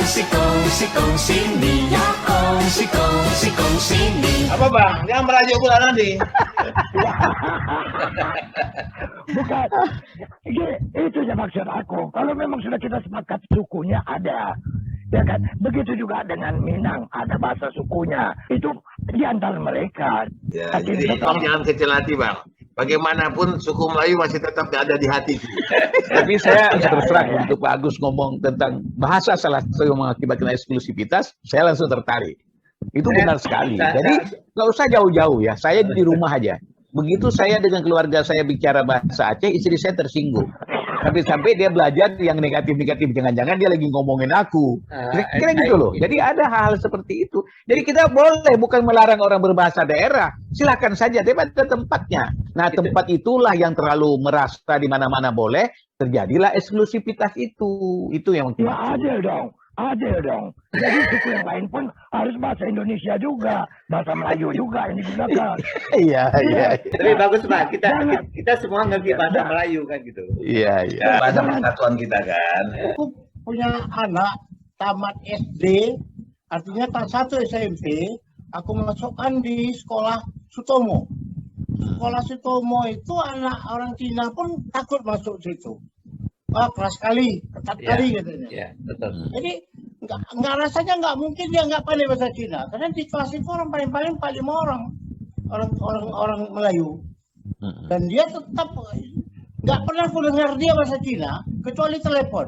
恭喜你呀，恭喜你。Apa bang? Yang merajuk bulan nanti? Bukan. Itu yang maksud aku. Kalau memang sudah kita sepakat sukunya ada. Ya kan? Begitu juga dengan Minang. Ada bahasa sukunya. Itu di antara mereka. Ya, Tapi jadi tetap- jangan kecil hati bang. Bagaimanapun suku Melayu masih tetap ada di hati. Tapi saya terus terang untuk Pak Agus ngomong tentang bahasa salah satu yang mengakibatkan eksklusivitas, saya langsung tertarik. Itu benar sekali. Jadi nggak usah jauh-jauh ya. Saya di rumah aja. Begitu saya dengan keluarga saya bicara bahasa Aceh, istri saya tersinggung. Sampai dia belajar yang negatif-negatif. Jangan-jangan dia lagi ngomongin aku. Kira-kira gitu loh. Jadi ada hal-hal seperti itu. Jadi kita boleh bukan melarang orang berbahasa daerah. Silakan saja. Tapi pada tempatnya. Nah tempat itulah yang terlalu merasa di mana-mana boleh. Terjadilah eksklusivitas itu. Itu yang Ya ada dong. Ada dong. Jadi suku yang lain pun harus bahasa Indonesia juga. Bahasa Melayu juga yang digunakan. Iya. Tapi bagus Pak, kita semua ngerti bahasa Melayu kan gitu. Iya. Bahasa persatuan kita kan. Aku punya anak tamat SD, artinya kelas 1 SMP, aku masukkan di sekolah Sutomo. Sekolah Sutomo itu anak orang Cina pun takut masuk situ. Wah, keras sekali, ketat sekali katanya. Iya, betul. Jadi nggak rasanya nggak mungkin dia nggak pandai bahasa Cina. Karena di kelas itu orang paling 4-5 orang Melayu. Dan dia tetap nggak pernah aku dengar dia bahasa Cina kecuali telepon.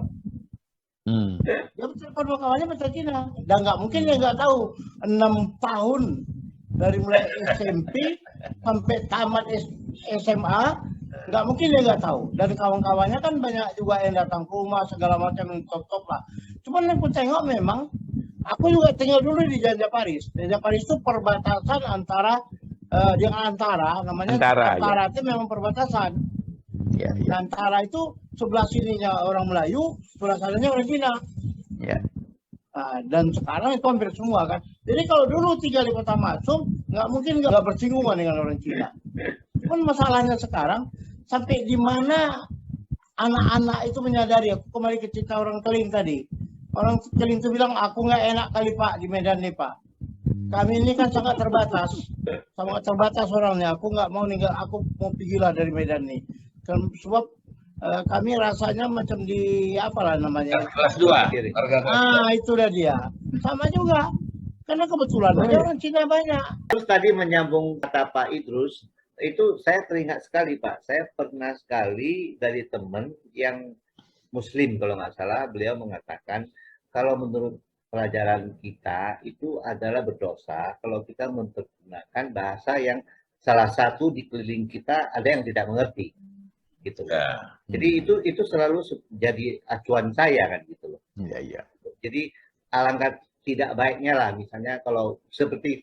Dia telepon kawannya bahasa Cina. Dan nggak mungkin dia nggak tahu 6 tahun dari mulai SMP sampai tamat SMA. Nggak mungkin dia nggak tahu. Dan kawan-kawannya kan banyak juga yang datang ke rumah segala macam yang top-top lah. Cuman yang aku tengok memang, aku juga tinggal dulu di Janja Paris. Janja Paris itu perbatasan antara namanya antara itu memang perbatasan. Ya. Antara itu sebelah sininya orang Melayu, sebelah sananya orang Cina. Ya. Nah, dan sekarang itu hampir semua kan. Jadi kalau dulu tinggal di Kota Maksum, nggak mungkin nggak bersinggungan dengan orang Cina. Cuman masalahnya sekarang sampai di mana anak-anak itu menyadari. Aku kembali ke cerita orang Keling tadi. Orang Keling itu bilang, aku nggak enak kali Pak di Medan nih Pak. Kami ini kan sangat terbatas orangnya. Aku nggak mau tinggal, aku mau pergilah dari Medan nih. Sebab kami rasanya macam di apalah namanya. Kelas 2. Itu dah dia. Sama juga. Karena kebetulan aja orang Cina banyak. Terus tadi menyambung kata Pak Idrus, itu saya teringat sekali Pak. Saya pernah sekali dari teman yang Muslim kalau nggak salah, beliau mengatakan kalau menurut pelajaran kita itu adalah berdosa kalau kita menggunakan bahasa yang salah satu di keliling kita ada yang tidak mengerti, gitu. Ya. Jadi itu selalu jadi acuan saya kan gitu loh. Iya. Jadi alangkah tidak baiknya lah misalnya kalau seperti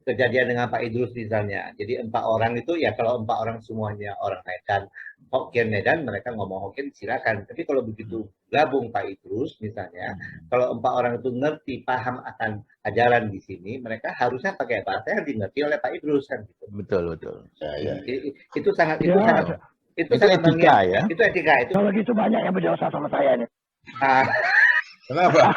kejadian dengan Pak Idrus misalnya. Jadi 4 orang itu ya kalau 4 orang semuanya orang Medan, Hokkien Medan, mereka ngomong Hokkien silakan. Tapi kalau begitu gabung Pak Idrus misalnya, kalau 4 orang itu ngerti, paham akan ajaran di sini, mereka harusnya pakai bahasa yang dimengerti oleh Pak Idrus kan gitu. Betul. Ya. Itu sangat itu etika ya. Itu etika itu. Kalau gitu banyak yang berdosa sama saya nih. Kenapa?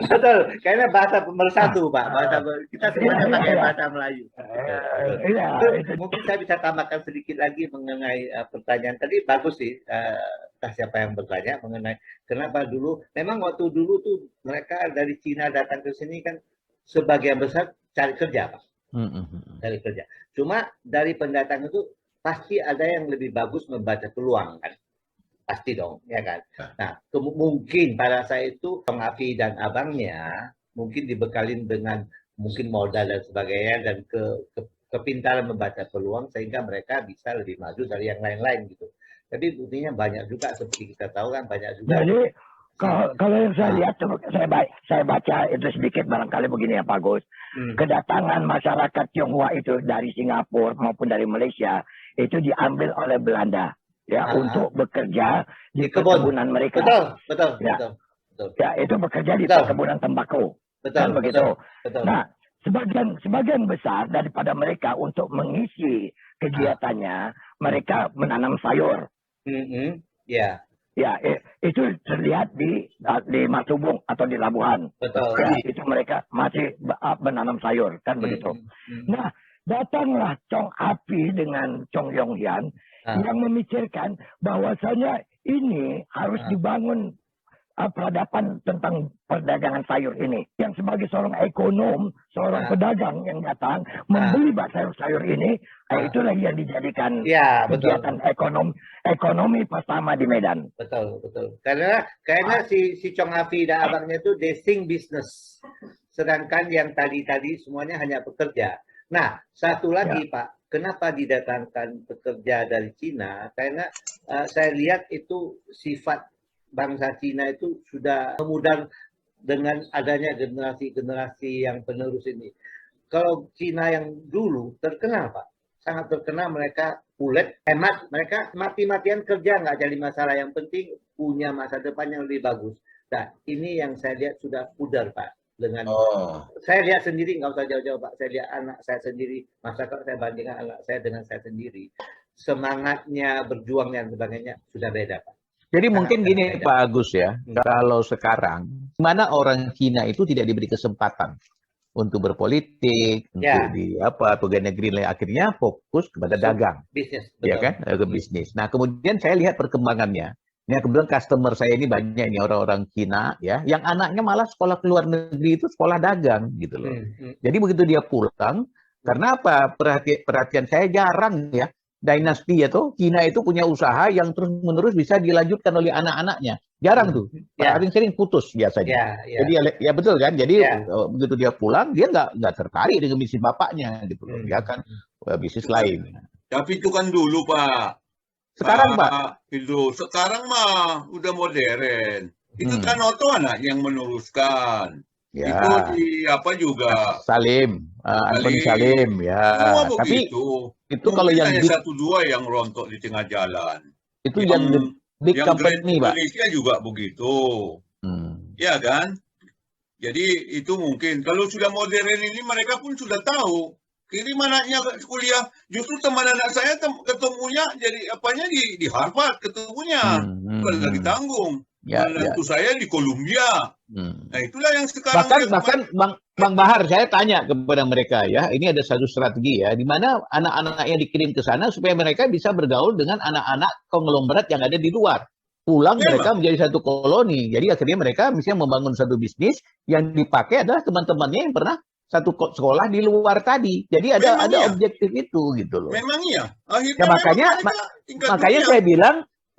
Betul, kayaknya bahasa pemersatu Pak. Kita semuanya pakai bahasa Melayu. Mungkin saya bisa tambahkan sedikit lagi mengenai pertanyaan tadi. Bagus sih, entah siapa yang bertanya mengenai kenapa dulu. Memang waktu dulu tuh mereka dari Cina datang ke sini kan sebagian besar cari kerja Pak. Cari kerja. Cuma dari pendatang itu pasti ada yang lebih bagus membaca peluang kan. Pasti dong, ya kan. Nah, mungkin pada saat itu Bang Afi dan abangnya mungkin dibekalin dengan mungkin modal dan sebagainya dan kepintaran membaca peluang sehingga mereka bisa lebih maju dari yang lain-lain gitu. Tapi buktinya banyak juga seperti kita tahu kan banyak juga. Jadi kalau yang saya lihat, saya baca itu sedikit barangkali begini ya Pak Gus. Kedatangan masyarakat Tionghoa itu dari Singapura maupun dari Malaysia itu diambil oleh Belanda. Ya, untuk bekerja di perkebunan mereka. Betul. Ya, itu bekerja di perkebunan tembakau. Kan begitu. Betul. Nah, sebagian besar daripada mereka untuk mengisi kegiatannya, mereka menanam sayur. Ya. Ya, itu terlihat di Masubung atau di Labuhan. Betul. Ya, itu mereka masih menanam sayur, kan begitu. Nah, datanglah Chong Api dengan Chong Yong Hian yang memikirkan bahwasanya ini harus dibangun peradaban tentang perdagangan sayur ini. Yang sebagai seorang ekonom, seorang pedagang yang datang membeli sayur-sayur ini, itulah yang dijadikan kegiatan ekonomi pertama di Medan. Betul. Karena si Chong Afi dan abangnya itu they sing business. Sedangkan yang tadi semuanya hanya pekerja. Nah, satu lagi Pak, kenapa didatangkan pekerja dari Cina? Karena saya lihat itu sifat bangsa Cina itu sudah memudar dengan adanya generasi-generasi yang penerus ini. Kalau Cina yang dulu terkenal Pak, sangat terkenal, mereka ulet, hemat, mereka mati-matian kerja, nggak jadi masalah, yang penting punya masa depan yang lebih bagus. Nah, ini yang saya lihat sudah pudar Pak. Dengan saya lihat sendiri, nggak usah jauh-jauh Pak, saya lihat anak saya sendiri, masa kalau saya bandingkan anak saya dengan saya sendiri, semangatnya, berjuangnya dan sebagainya sudah beda Pak. Jadi mungkin gini Pak Agus ya, kalau sekarang mana orang Cina itu tidak diberi kesempatan untuk berpolitik, untuk pegawai negeri lain, akhirnya fokus kepada dagang, bisnis, ya kan, ke bisnis. Nah kemudian saya lihat perkembangannya. Ini kebetulan customer saya ini banyak ini orang-orang Cina ya, yang anaknya malah sekolah ke luar negeri itu sekolah dagang gitu loh. Jadi begitu dia pulang, karena apa? Perhatian saya jarang ya. Dinasti atau Cina itu punya usaha yang terus-menerus bisa dilanjutkan oleh anak-anaknya. Jarang tuh. Paling sering putus biasanya. Jadi ya betul kan. Jadi begitu dia pulang, dia nggak tertarik dengan bisnis bapaknya gitu loh. Dia kan bisnis lain. Tapi itu kan dulu Pak. Sekarang Pak. Itu sekarang mah udah modern. Itu kan Oto anak yang meneruskan. Ya. Itu di apa juga Salim, Antoni Salim ya. Semua Tapi begitu. Itu kalau yang hanya satu dua yang rontok di tengah jalan. Itu yang big company Pak. Indonesia juga begitu. Ya kan? Jadi itu mungkin kalau sudah modern ini mereka pun sudah tahu. Kirim anaknya kuliah, justru teman anak saya ketemunya jadi apanya di Harvard ketemunya. Bukan lagi tanggung. Menantu saya di Columbia. Nah itulah yang sekarang. Bahkan Bang Bahar, saya tanya kepada mereka ya, ini ada satu strategi ya, di mana anak-anak yang dikirim ke sana supaya mereka bisa bergaul dengan anak-anak konglomerat yang ada di luar. Pulang mereka menjadi satu koloni. Jadi akhirnya mereka misalnya membangun satu bisnis yang dipakai adalah teman-temannya yang pernah satu sekolah di luar tadi. Jadi ada objektif itu gitu loh. Memang iya. Ya, makanya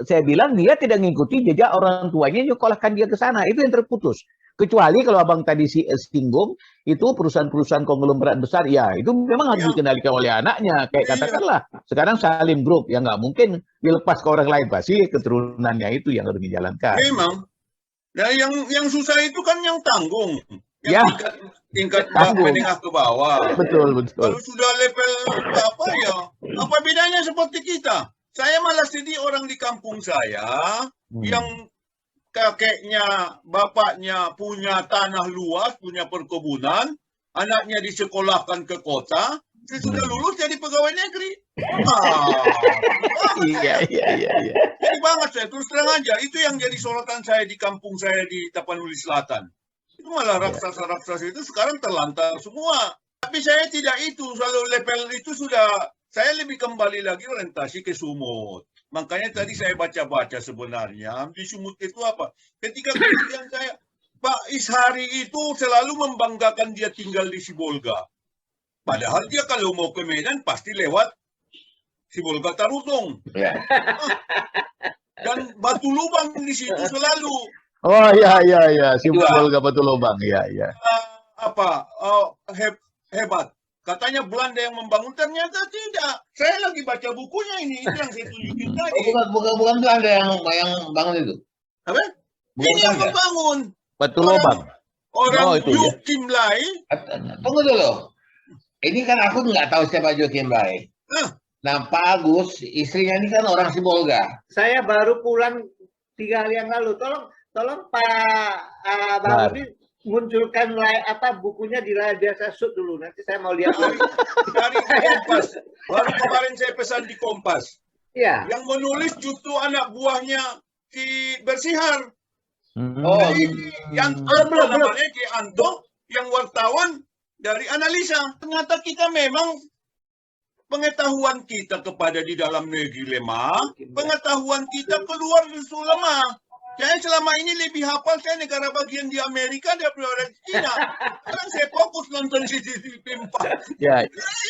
saya bilang dia tidak mengikuti jejak orang tuanya yang nyekolahkan dia ke sana. Itu yang terputus. Kecuali kalau abang tadi singgung, itu perusahaan-perusahaan konglomerat besar, ya itu memang harus dikendalikan oleh anaknya. Kayak katakanlah, sekarang Salim Group, ya nggak mungkin dilepas ke orang lain. Pasti keturunannya itu yang harus dijalankan. Memang. Nah yang susah itu kan yang tanggung. Yang tingkat menengah ke bawah. Betul. Kalau sudah level apa ya, apa bedanya seperti kita? Saya malah sedih orang di kampung saya yang kakeknya, bapaknya punya tanah luas, punya perkebunan, anaknya disekolahkan ke kota, sudah lulus jadi pegawai negeri. Iya. Jadi banget saya, terus terang aja, itu yang jadi sorotan saya di kampung saya di Tapanuli Selatan. Itu malah raksasa-raksasa itu sekarang terlantar semua. Tapi saya tidak itu, selalu level itu sudah, saya lebih kembali lagi orientasi ke Sumut. Makanya tadi saya baca-baca sebenarnya di Sumut itu apa? Ketika kemudian saya, Pak Ishari itu selalu membanggakan dia tinggal di Sibolga. Padahal dia kalau mau ke Medan pasti lewat Sibolga Tarutung. Dan Batu Lubang di situ selalu. Oh iya. Sibolga Batu Lubang, iya. Hebat. Katanya Belanda yang membangun, ternyata tidak. Saya lagi baca bukunya ini, itu yang saya tunjukin tadi. Bukan Belanda yang bangun itu. Apa? Ini yang membangun. Batu Lubang. Orang Juk Kim Lai. Tunggu dulu. Ini kan aku nggak tahu siapa Juk Kim Lai. Nah, Pak Agus, istrinya ini kan orang Sibolga. Saya baru pulang 3 hari yang lalu. Tolong Pak Bang Rudi munculkan bukunya di layar biasa shoot dulu. Nanti saya mau lihat dari Kompas. Baru kemarin saya pesan di Kompas. Iya. Yang menulis justru anak buahnya si Bersihar. Oh, Jadi yang namanya Ki Anto, yang wartawan dari analisa. Ternyata kita memang pengetahuan kita kepada di dalam negeri lemah, pengetahuan kita keluar justru lemah. Saya selama ini lebih hafal saya negara bagian di Amerika daripada China. Sekarang saya fokus nonton CCTV 4. Ya,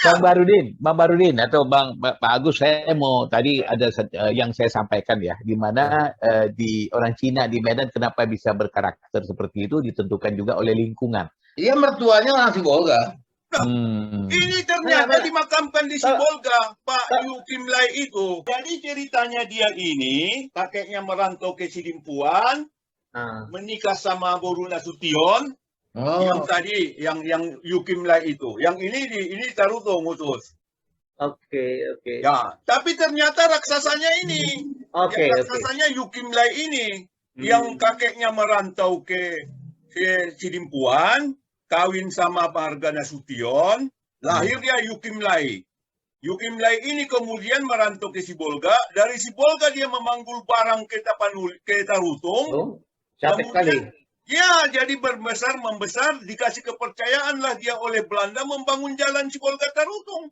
Bang Barudin atau Pak Agus, saya mau tadi ada yang saya sampaikan ya, di mana di orang Cina di Medan kenapa bisa berkarakter seperti itu ditentukan juga oleh lingkungan. Iya, mertuanya orang Sibolga. Ini ternyata dimakamkan di Sibolga, Pak Yu Kim Lai itu. Jadi ceritanya dia ini, kakeknya merantau ke Sidimpuan, menikah sama Boru Nasution, yang tadi, yang Yu Kim Lai itu. Yang ini Tarutung khusus. Oke. Ya, tapi ternyata raksasanya ini. Raksasanya Yu Kim Lai ini, yang kakeknya merantau ke Sidimpuan, kawin sama Marga Nasution, lahir dia Yu Kim Lai. Yu Kim Lai ini kemudian merantau ke Sibolga. Dari Sibolga dia memanggul barang ke Tarutung. Capek kali. Ya, jadi membesar, dikasih kepercayaan lah dia oleh Belanda membangun jalan Sibolga Tarutung.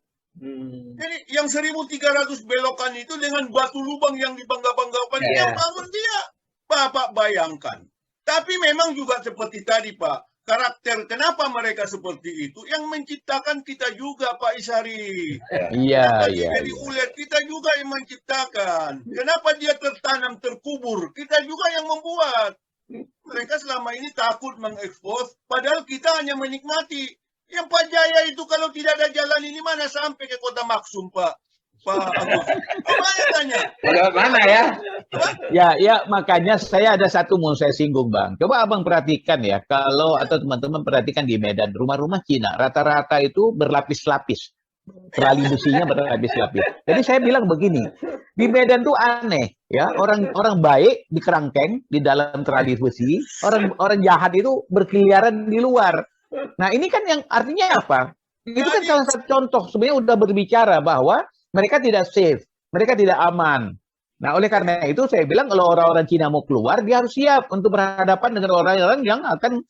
Jadi yang 1.300 belokan itu dengan batu lubang yang dibangga-banggakan yang bangun dia. Bapak bayangkan. Tapi memang juga seperti tadi, Pak. Karakter kenapa mereka seperti itu yang menciptakan kita juga, Pak Ishari. Iya. Jadi ulet kita juga yang menciptakan. Kenapa dia tertanam terkubur? Kita juga yang membuat. Mereka selama ini takut mengekspos, padahal kita hanya menikmati. Yang Pak Jaya itu kalau tidak ada jalan ini mana sampai ke Kota Maksum, Pak Agus. Apa yang tanya? Lewat mana ya? Ya, makanya saya ada satu mau saya singgung, Bang. Coba Abang perhatikan ya, kalau atau teman-teman perhatikan di Medan, rumah-rumah Cina rata-rata itu berlapis-lapis. Terali besinya berlapis-lapis. Jadi saya bilang begini, di Medan tuh aneh ya, orang baik di kerangkeng di dalam terali besi, orang jahat itu berkeliaran di luar. Nah, ini kan yang artinya apa? Itu kan salah satu contoh sebenarnya udah berbicara bahwa mereka tidak safe, mereka tidak aman. Nah, oleh karena itu saya bilang kalau orang-orang Cina mau keluar, dia harus siap untuk berhadapan dengan orang-orang yang akan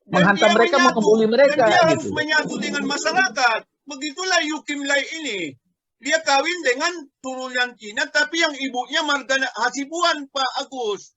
menghantam mereka, mengebuli mereka. Dan dia harus gitu. menyatu dengan masyarakat. Begitulah Yu Kim Lai ini. Dia kawin dengan turunan Cina, tapi yang ibunya Marga Hasibuan, Pak Agus.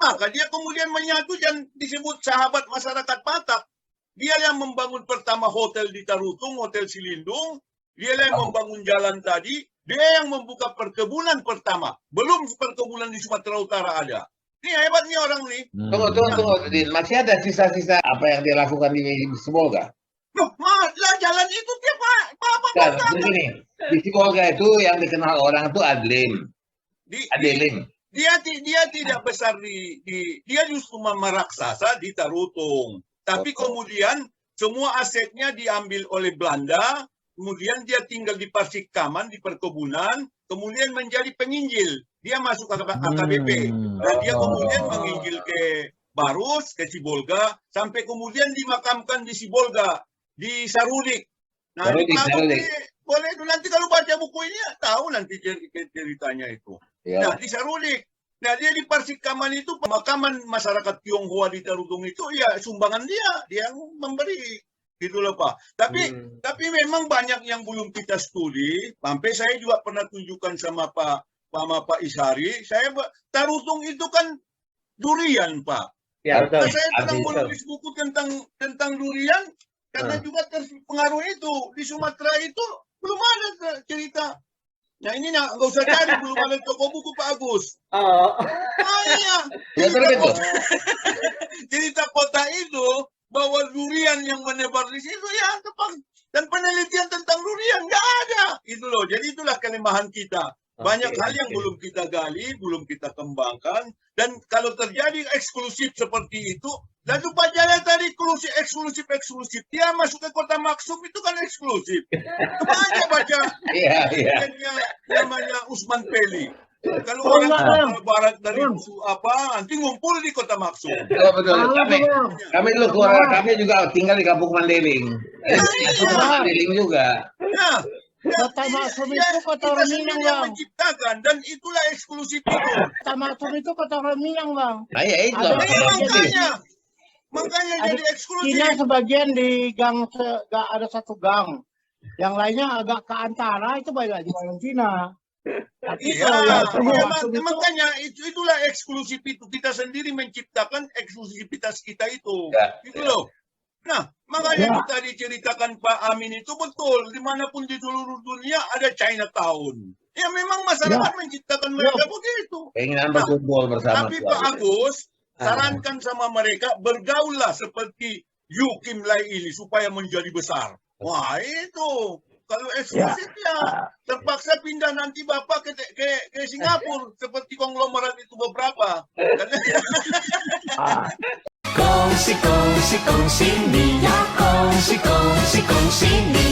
Maka dia kemudian menyatu dan disebut sahabat masyarakat Batak. Dia yang membangun pertama hotel di Tarutung, Hotel Silindung. Dia yang membangun jalan tadi. Dia yang membuka perkebunan pertama. Belum perkebunan di Sumatera Utara ada. Ini hebat nih orang nih. Tunggu, Din. Masih ada sisa-sisa apa yang dia lakukan di Sibolga? Loh, lah jalan itu dia Pak. Begini, di Sibolga itu yang dikenal orang itu Adlim. Dia tidak besar dia justru meraksasa di Tarutung. Tapi kemudian semua asetnya diambil oleh Belanda. Kemudian dia tinggal di Parsikaman, di perkebunan, kemudian menjadi penginjil. Dia masuk ke AKBP. Dan dia kemudian menginjil ke Barus, ke Sibolga, sampai kemudian dimakamkan di Sibolga, di Sarudik. Nah, boleh itu nanti kalau baca buku ini, tahu nanti ceritanya itu. Ya. Nah, di Sarudik. Nah, dia di Parsikaman itu, pemakaman masyarakat Tionghoa di Tarutung itu, ya sumbangan dia yang memberi. Gitu loh, Pak. Tapi memang banyak yang belum kita studi. Sampai saya juga pernah tunjukkan sama Pak Ishari. Tarutung itu kan durian, Pak. Ya, betul. Saya sedang menulis buku tentang durian karena juga terpengaruh itu. Di Sumatera itu belum ada cerita. Nah ini nggak usah cari, belum ada toko buku Pak Agus. Iya. Cerita kota itu bahwa durian yang menebar di situ ya tepat. Dan penelitian tentang durian nggak ada. Itu loh. Jadi itulah kelemahan kita. Banyak hal yang belum kita gali, belum kita kembangkan. Dan kalau terjadi eksklusif seperti itu, dan Pak Jaya tadi eksklusif. Dia masuk ke Kota Maksum itu kan eksklusif. Coba aja baca namanya Usman Peli. Kalau orang barat dari nanti ngumpul di Kota Maksum. Betul. Kami dulu keluarga kami juga tinggal di Kampung Mandeling. Mandeling juga. Nah, Kota Maksum Ya, itu kota kita orang sendiri Minang, yang Bang. menciptakan dan itulah eksklusif itu. Kota Maksum itu kota orang Minang, Bang. Nah, ya itu. Ada Iya, sebagian makanya ada jadi eksklusif. Cina sebagian di gang, gak ada satu gang. Yang lainnya agak ke antara, itu banyak lagi orang Cina. Tapi Iya, kalau yang Kota Maksum itu, makanya itulah eksklusif itu. Kita sendiri menciptakan eksklusivitas kita itu. Ya, Gitu loh. Nah, makanya Ya. kita diceritakan Pak Amin itu betul. Dimanapun di seluruh dunia ada Chinatown. Ya memang masyarakat menciptakan mereka begitu. keinginan berkumpul bersama. Tapi Pak Agus, sarankan sama mereka bergaullah seperti Yu Kim Lai ini supaya menjadi besar. Wah itu. Kalau eksklusif ya terpaksa pindah nanti Bapak ke Singapura seperti konglomerat itu beberapa. Kongsi, kongsi, kongsi ni. Ya kongsi, kongsi, kongsi ni.